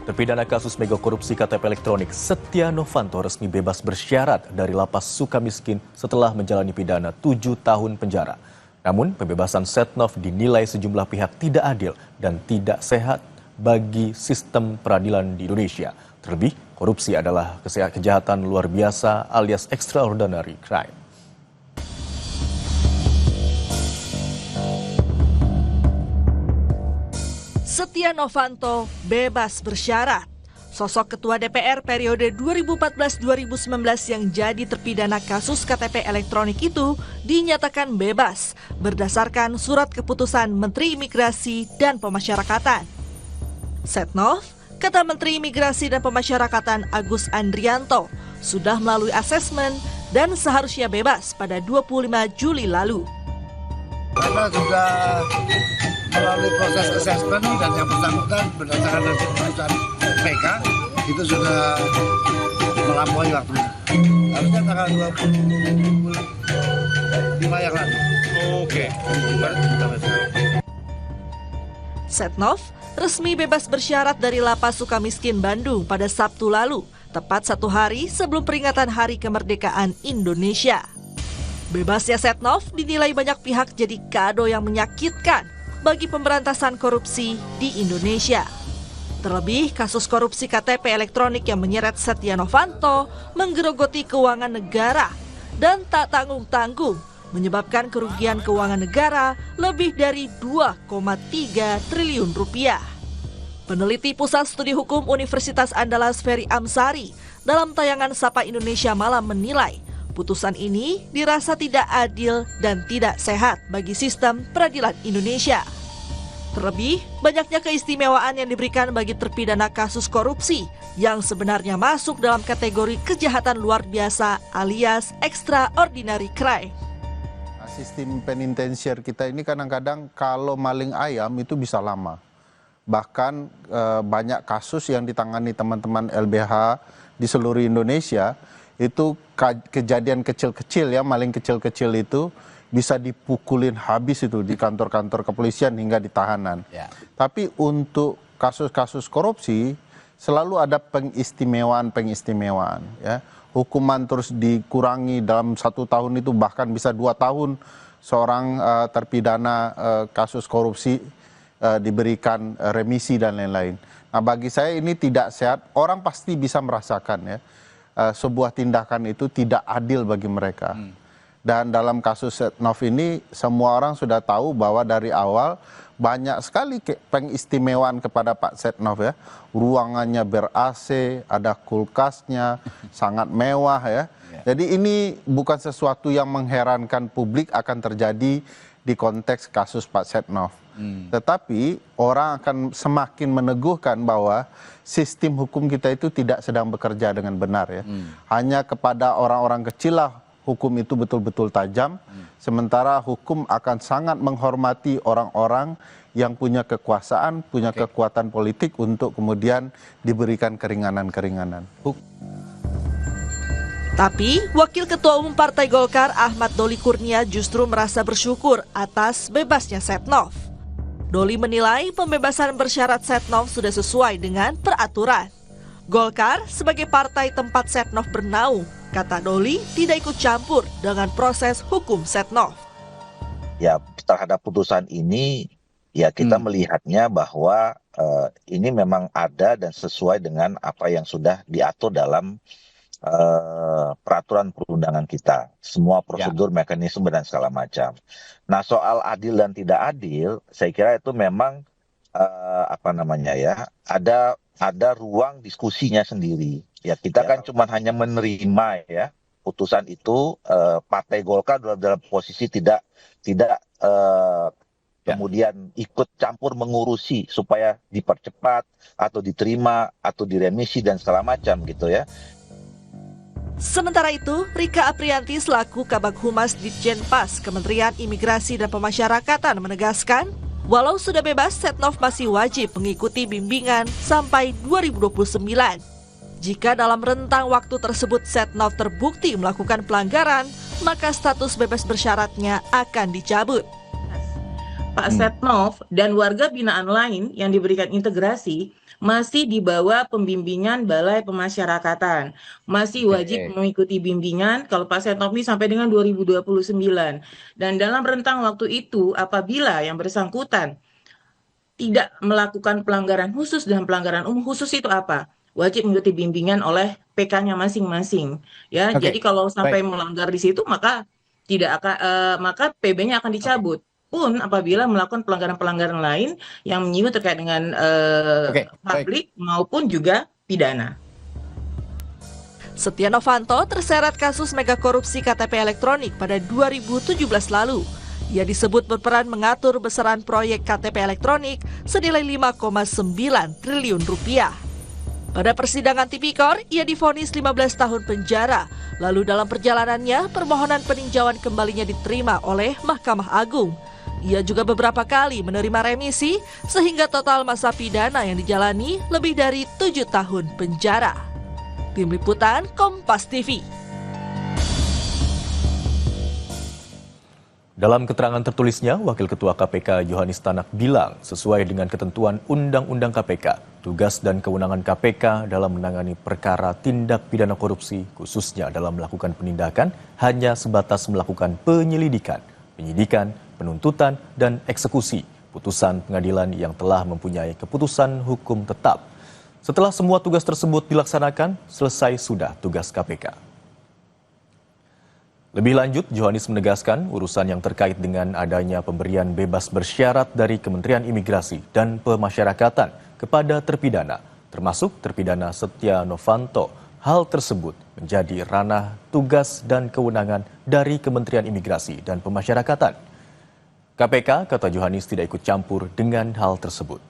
Terpidana kasus mega korupsi KTP elektronik Setia Novanto resmi bebas bersyarat dari lapas Sukamiskin setelah menjalani pidana 7 tahun penjara. Namun pembebasan Setnov dinilai sejumlah pihak tidak adil dan tidak sehat bagi sistem peradilan di Indonesia. Terlebih, korupsi adalah kejahatan luar biasa alias extraordinary crime. Setia Novanto bebas bersyarat. Sosok Ketua DPR periode 2014-2019 yang jadi terpidana kasus KTP elektronik itu dinyatakan bebas berdasarkan surat keputusan Menteri Imigrasi dan Pemasyarakatan. Setnov, kata Menteri Imigrasi dan Pemasyarakatan Agus Andrianto, sudah melalui asesmen dan seharusnya bebas pada 25 Juli lalu. Karena sudah melalui proses asesmen dan yang bersangkutan berdasarkan dari keputusan PK itu sudah melampaui waktunya. Harusnya tanggal 25 yang lalu. Oke. Setnov resmi bebas bersyarat dari Lapas Sukamiskin Bandung pada Sabtu lalu, tepat 1 hari sebelum peringatan Hari Kemerdekaan Indonesia. Bebasnya Setnov dinilai banyak pihak jadi kado yang menyakitkan bagi pemberantasan korupsi di Indonesia. Terlebih, kasus korupsi KTP elektronik yang menyeret Setia Novanto menggerogoti keuangan negara dan tak tanggung-tanggung menyebabkan kerugian keuangan negara lebih dari 2,3 triliun rupiah. Peneliti Pusat Studi Hukum Universitas Andalas Ferry Amsari dalam tayangan Sapa Indonesia Malam menilai putusan ini dirasa tidak adil dan tidak sehat bagi sistem peradilan Indonesia. Terlebih, banyaknya keistimewaan yang diberikan bagi terpidana kasus korupsi yang sebenarnya masuk dalam kategori kejahatan luar biasa alias extraordinary crime. Sistem penitensiar kita ini kadang-kadang kalau maling ayam itu bisa lama. Bahkan banyak kasus yang ditangani teman-teman LBH di seluruh Indonesia itu kejadian kecil-kecil ya, maling kecil-kecil itu bisa dipukulin habis itu di kantor-kantor kepolisian hingga ditahanan. Ya. Tapi untuk kasus-kasus korupsi selalu ada pengistimewaan ya. Hukuman terus dikurangi dalam 1 tahun itu bahkan bisa 2 tahun seorang terpidana kasus korupsi diberikan remisi dan lain-lain. Nah bagi saya ini tidak sehat, orang pasti bisa merasakan ya. Sebuah tindakan itu tidak adil bagi mereka. Dan dalam kasus Setnov ini semua orang sudah tahu bahwa dari awal banyak sekali pengistimewaan kepada Pak Setnov ya. Ruangannya ber-AC, ada kulkasnya, sangat mewah ya. Jadi ini bukan sesuatu yang mengherankan publik akan terjadi di konteks kasus Pak Setnov. Tetapi orang akan semakin meneguhkan bahwa sistem hukum kita itu tidak sedang bekerja dengan benar ya. Hanya kepada orang-orang kecil lah hukum itu betul-betul tajam. Sementara hukum akan sangat menghormati orang-orang yang punya kekuasaan, punya kekuatan politik untuk kemudian diberikan keringanan-keringanan. Tapi, Wakil Ketua Umum Partai Golkar Ahmad Doli Kurnia justru merasa bersyukur atas bebasnya Setnov. Doli menilai pembebasan bersyarat Setnov sudah sesuai dengan peraturan. Golkar sebagai partai tempat Setnov bernaung, kata Doli tidak ikut campur dengan proses hukum Setnov. Ya, terhadap putusan ini ya kita melihatnya bahwa ini memang ada dan sesuai dengan apa yang sudah diatur dalam peraturan perundangan kita, semua prosedur, mekanisme dan segala macam. Nah, soal adil dan tidak adil, saya kira itu memang ada ruang diskusinya sendiri. Ya, kita kan cuma hanya menerima ya putusan itu. Partai Golkar dalam posisi tidak kemudian ikut campur mengurusi supaya dipercepat atau diterima atau diremisi dan segala macam gitu ya. Sementara itu, Rika Aprianti selaku Kabag Humas Ditjenpas Kementerian Imigrasi dan Pemasyarakatan menegaskan, walau sudah bebas, Setnov masih wajib mengikuti bimbingan sampai 2029. Jika dalam rentang waktu tersebut Setnov terbukti melakukan pelanggaran, maka status bebas bersyaratnya akan dicabut. Pak Setnov dan warga binaan lain yang diberikan integrasi masih di bawah pembimbingan Balai Pemasyarakatan. Masih wajib mengikuti bimbingan kalau Pak Setnov ini sampai dengan 2029. Dan dalam rentang waktu itu, apabila yang bersangkutan tidak melakukan pelanggaran khusus dan pelanggaran umum khusus itu apa? Wajib mengikuti bimbingan oleh PK-nya masing-masing. Ya, Oke, jadi kalau sampai baik. melanggar di situ maka tidak akan maka PB-nya akan dicabut. Pun apabila melakukan pelanggaran-pelanggaran lain yang menyinggung terkait dengan Oke, baik. publik maupun juga pidana. Setia Novanto terseret kasus mega korupsi KTP elektronik pada 2017 lalu. Ia disebut berperan mengatur besaran proyek KTP elektronik senilai 5,9 triliun rupiah. Pada persidangan tipikor, ia divonis 15 tahun penjara. Lalu dalam perjalanannya, permohonan peninjauan kembalinya diterima oleh Mahkamah Agung. Ia juga beberapa kali menerima remisi, sehingga total masa pidana yang dijalani lebih dari 7 tahun penjara. Tim Liputan Kompas TV. Dalam keterangan tertulisnya, Wakil Ketua KPK Yohanis Tanak bilang, sesuai dengan ketentuan Undang-Undang KPK, tugas dan kewenangan KPK dalam menangani perkara tindak pidana korupsi, khususnya dalam melakukan penindakan, hanya sebatas melakukan penyelidikan, penyidikan, penuntutan, dan eksekusi putusan pengadilan yang telah mempunyai keputusan hukum tetap. Setelah semua tugas tersebut dilaksanakan, selesai sudah tugas KPK. Lebih lanjut, Yohanis menegaskan urusan yang terkait dengan adanya pemberian bebas bersyarat dari Kementerian Imigrasi dan Pemasyarakatan kepada terpidana, termasuk terpidana Setia Novanto. Hal tersebut menjadi ranah tugas dan kewenangan dari Kementerian Imigrasi dan Pemasyarakatan. KPK, kata Yohanis, tidak ikut campur dengan hal tersebut.